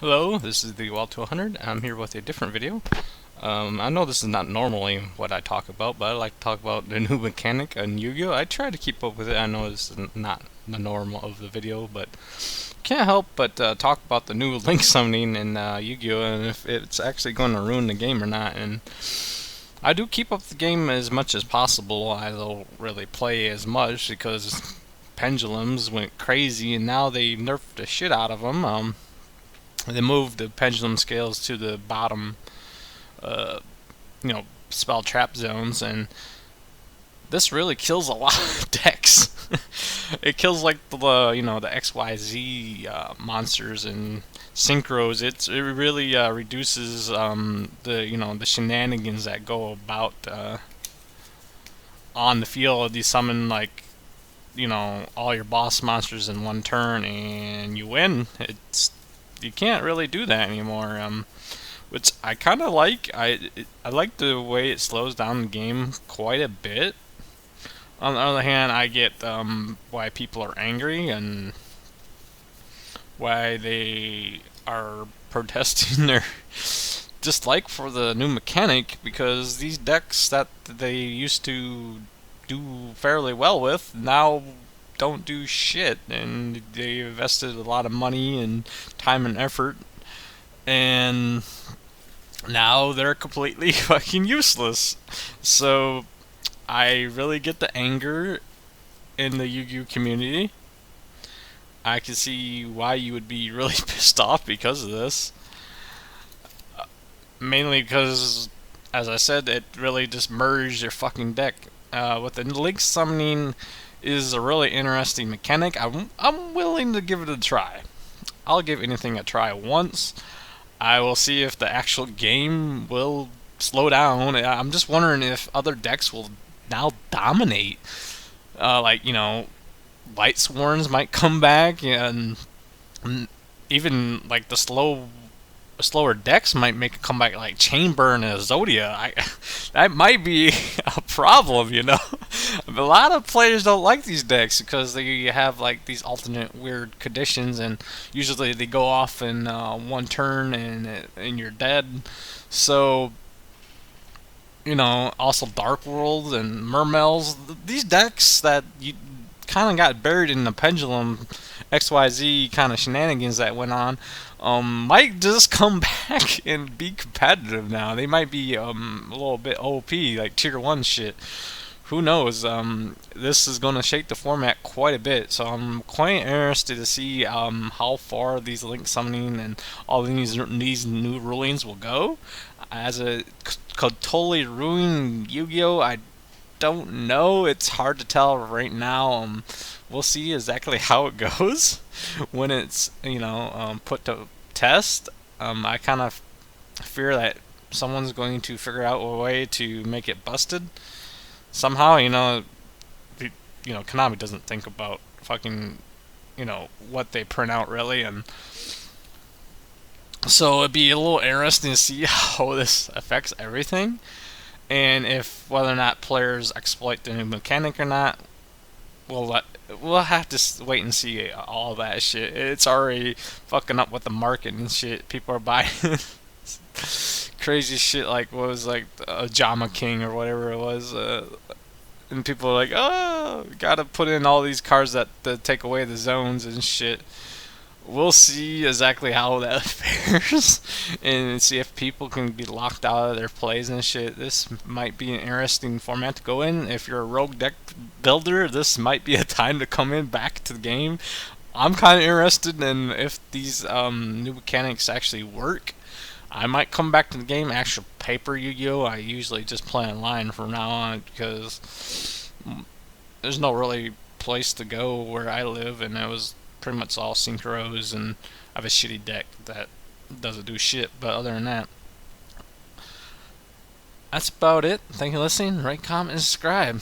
Hello, this is the YuGiOh 100. I'm here with a different video. I know this is not normally what I talk about, but I like to talk about the new mechanic on Yu-Gi-Oh! I try to keep up with it. I know this is not the norm of the video, but can't help but talk about the new link summoning in Yu-Gi-Oh! And if it's actually going to ruin the game or not. And I do keep up the game as much as possible. I don't really play as much because pendulums went crazy, and now they nerfed the shit out of them. They moved the pendulum scales to the bottom, uh, spell trap zones, and this really kills a lot of decks. It kills like the XYZ monsters and synchros. It really reduces the shenanigans that go about on the field. You summon like all your boss monsters in one turn and you win. You can't really do that anymore. Which I kind of like. I like the way it slows down the game quite a bit. On the other hand, I get why people are angry and why they are protesting their dislike for the new mechanic, because these decks that they used to do fairly well with now don't do shit, and they invested a lot of money and time and effort, and now they're completely fucking useless. So I really get the anger in the Yu-Gi-Oh community. I can see why you would be really pissed off because of this. Mainly because, as I said, it really just merged your fucking deck. With the link summoning is a really interesting mechanic. I'm willing to give it a try. I'll give anything a try once. I will see if the actual game will slow down. I'm just wondering if other decks will now dominate. Light Sworns might come back, and even like the slower decks might make a comeback, like Chainburn and Zodia. That might be a problem. A lot of players don't like these decks because they have like these alternate weird conditions, and usually they go off in one turn and you're dead. So also Dark World and Mermels. These decks that you kind of got buried in the pendulum XYZ kind of shenanigans that went on, might just come back and be competitive now. They might be a little bit OP, like tier 1 shit. Who knows? This is going to shake the format quite a bit, so I'm quite interested to see how far these link summoning and all these new rulings will go. As it could totally ruin Yu-Gi-Oh! I don't know. It's hard to tell right now. We'll see exactly how it goes when it's put to test. I kind of fear that someone's going to figure out a way to make it busted somehow. Konami doesn't think about fucking what they print out really, and so it'd be a little interesting to see how this affects everything, and if whether or not players exploit the new mechanic or not. We'll have to wait and see all that shit. It's already fucking up with the market and shit. People are buying crazy shit like what was like a Jama King or whatever it was, and people are like, oh, gotta put in all these cards that take away the zones and shit. We'll see exactly how that fares and see if people can be locked out of their plays and shit. This might be an interesting format to go in. If you're a rogue deck builder, this might be a time to come in back to the game. I'm kind of interested in if these new mechanics actually work. I might come back to the game, actual paper Yu-Gi-Oh! I usually just play online from now on because there's no really place to go where I live, and it was pretty much all synchros, and I have a shitty deck that doesn't do shit. But other than that, that's about it. Thank you for listening. Rate, comment, and subscribe.